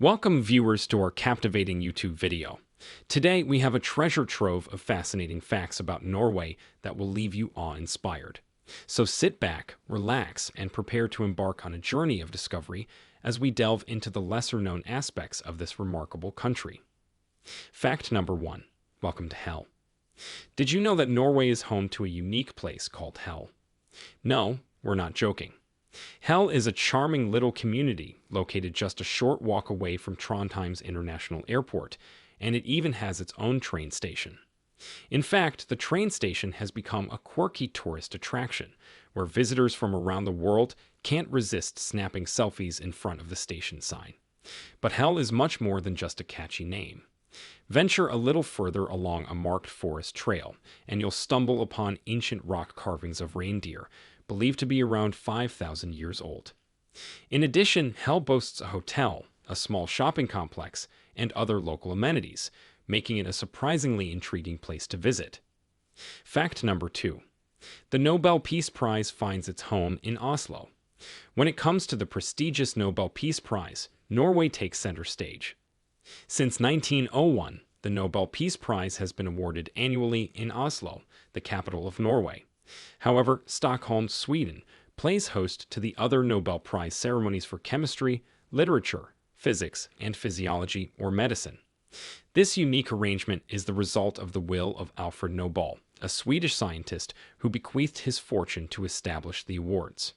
Welcome viewers to our captivating YouTube video. Today we have a treasure trove of fascinating facts about Norway that will leave you awe-inspired. So sit back, relax, and prepare to embark on a journey of discovery as we delve into the lesser-known aspects of this remarkable country. Fact number 1. Welcome to Hell. Did you know that Norway is home to a unique place called Hell? No, we're not joking. Hell is a charming little community located just a short walk away from Trondheim's International Airport, and it even has its own train station. In fact, the train station has become a quirky tourist attraction, where visitors from around the world can't resist snapping selfies in front of the station sign. But Hell is much more than just a catchy name. Venture a little further along a marked forest trail, and you'll stumble upon ancient rock carvings of reindeer, believed to be around 5,000 years old. In addition, Hell boasts a hotel, a small shopping complex, and other local amenities, making it a surprisingly intriguing place to visit. Fact number 2. The Nobel Peace Prize finds its home in Oslo. When it comes to the prestigious Nobel Peace Prize, Norway takes center stage. Since 1901, the Nobel Peace Prize has been awarded annually in Oslo, the capital of Norway. However, Stockholm, Sweden, plays host to the other Nobel Prize ceremonies for chemistry, literature, physics, and physiology or medicine. This unique arrangement is the result of the will of Alfred Nobel, a Swedish scientist who bequeathed his fortune to establish the awards.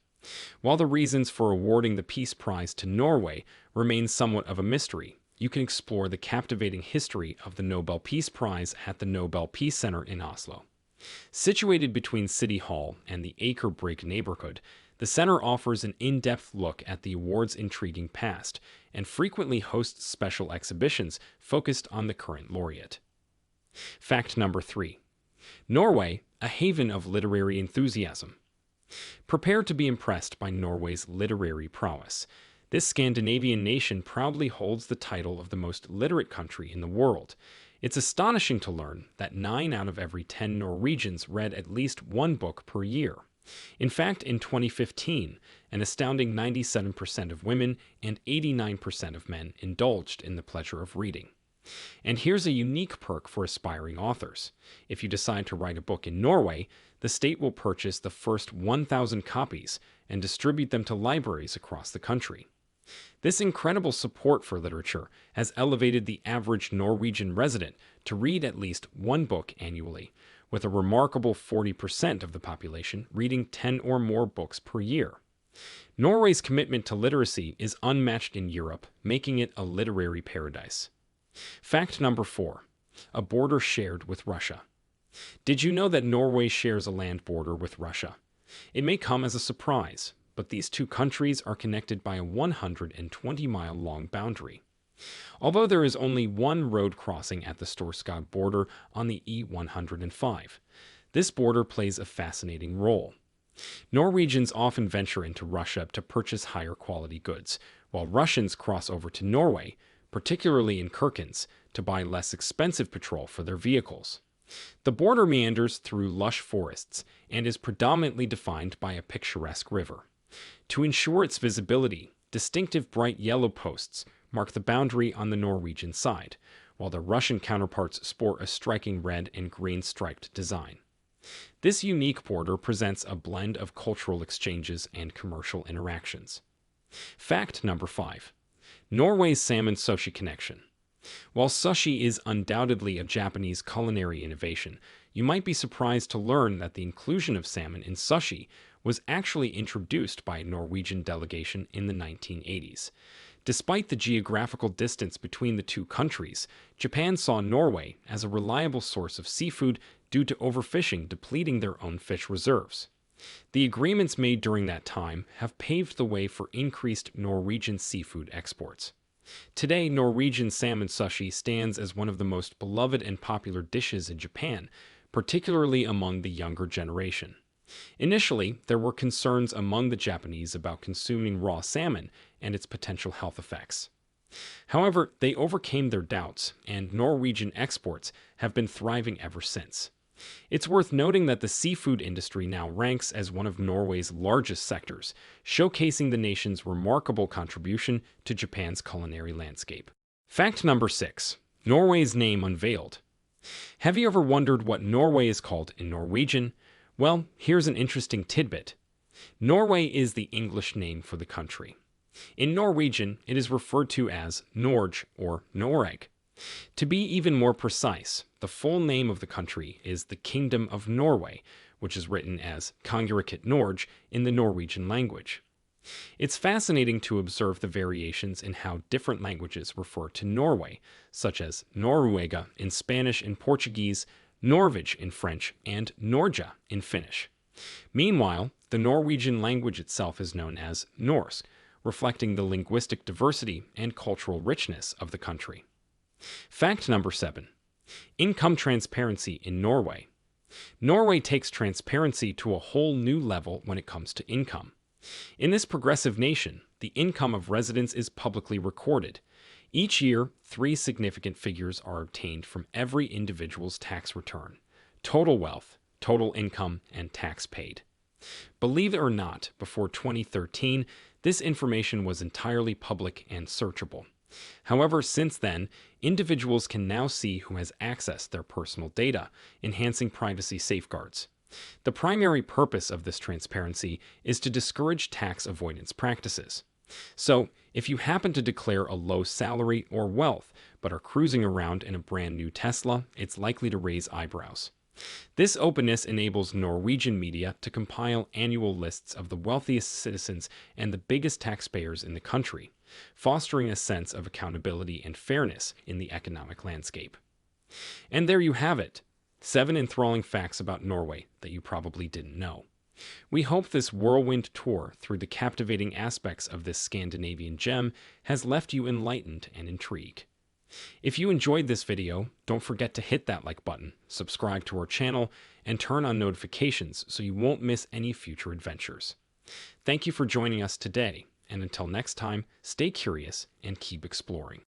While the reasons for awarding the Peace Prize to Norway remain somewhat of a mystery, you can explore the captivating history of the Nobel Peace Prize at the Nobel Peace Center in Oslo. Situated between City Hall and the Akerbrygge neighborhood, the center offers an in-depth look at the award's intriguing past and frequently hosts special exhibitions focused on the current laureate. Fact number 3. Norway, a haven of literary enthusiasm. Prepare to be impressed by Norway's literary prowess. This Scandinavian nation proudly holds the title of the most literate country in the world. It's astonishing to learn that 9 out of every 10 Norwegians read at least one book per year. In fact, in 2015, an astounding 97% of women and 89% of men indulged in the pleasure of reading. And here's a unique perk for aspiring authors. If you decide to write a book in Norway, the state will purchase the first 1,000 copies and distribute them to libraries across the country. This incredible support for literature has elevated the average Norwegian resident to read at least one book annually, with a remarkable 40% of the population reading 10 or more books per year. Norway's commitment to literacy is unmatched in Europe, making it a literary paradise. Fact number 4. A border shared with Russia. Did you know that Norway shares a land border with Russia? It may come as a surprise, but these two countries are connected by a 120-mile-long boundary. Although there is only one road crossing at the Storskog border on the E105, this border plays a fascinating role. Norwegians often venture into Russia to purchase higher-quality goods, while Russians cross over to Norway, particularly in Kirkenes, to buy less expensive petrol for their vehicles. The border meanders through lush forests and is predominantly defined by a picturesque river. To ensure its visibility, distinctive bright yellow posts mark the boundary on the Norwegian side, while their Russian counterparts sport a striking red and green striped design. This unique border presents a blend of cultural exchanges and commercial interactions. Fact number 5. Norway's salmon sushi connection. While sushi is undoubtedly a Japanese culinary innovation, you might be surprised to learn that the inclusion of salmon in sushi was actually introduced by a Norwegian delegation in the 1980s. Despite the geographical distance between the two countries, Japan saw Norway as a reliable source of seafood due to overfishing depleting their own fish reserves. The agreements made during that time have paved the way for increased Norwegian seafood exports. Today, Norwegian salmon sushi stands as one of the most beloved and popular dishes in Japan, particularly among the younger generation. Initially, there were concerns among the Japanese about consuming raw salmon and its potential health effects. However, they overcame their doubts, and Norwegian exports have been thriving ever since. It's worth noting that the seafood industry now ranks as one of Norway's largest sectors, showcasing the nation's remarkable contribution to Japan's culinary landscape. Fact number 6. Norway's name unveiled. Have you ever wondered what Norway is called in Norwegian? Well, here's an interesting tidbit. Norway is the English name for the country. In Norwegian, it is referred to as Norge or Noreg. To be even more precise, the full name of the country is the Kingdom of Norway, which is written as Kongeriket Norge in the Norwegian language. It's fascinating to observe the variations in how different languages refer to Norway, such as Noruega in Spanish and Portuguese, Norvig in French, and Norja in Finnish. Meanwhile, the Norwegian language itself is known as Norse, reflecting the linguistic diversity and cultural richness of the country. Fact number 7. Income transparency in Norway. Norway takes transparency to a whole new level when it comes to income. In this progressive nation, the income of residents is publicly recorded. Each year, 3 significant figures are obtained from every individual's tax return: total wealth, total income, and tax paid. Believe it or not, before 2013, this information was entirely public and searchable. However, since then, individuals can now see who has accessed their personal data, enhancing privacy safeguards. The primary purpose of this transparency is to discourage tax avoidance practices. So, if you happen to declare a low salary or wealth, but are cruising around in a brand new Tesla, it's likely to raise eyebrows. This openness enables Norwegian media to compile annual lists of the wealthiest citizens and the biggest taxpayers in the country, fostering a sense of accountability and fairness in the economic landscape. And there you have it, 7 enthralling facts about Norway that you probably didn't know. We hope this whirlwind tour through the captivating aspects of this Scandinavian gem has left you enlightened and intrigued. If you enjoyed this video, don't forget to hit that like button, subscribe to our channel, and turn on notifications so you won't miss any future adventures. Thank you for joining us today, and until next time, stay curious and keep exploring.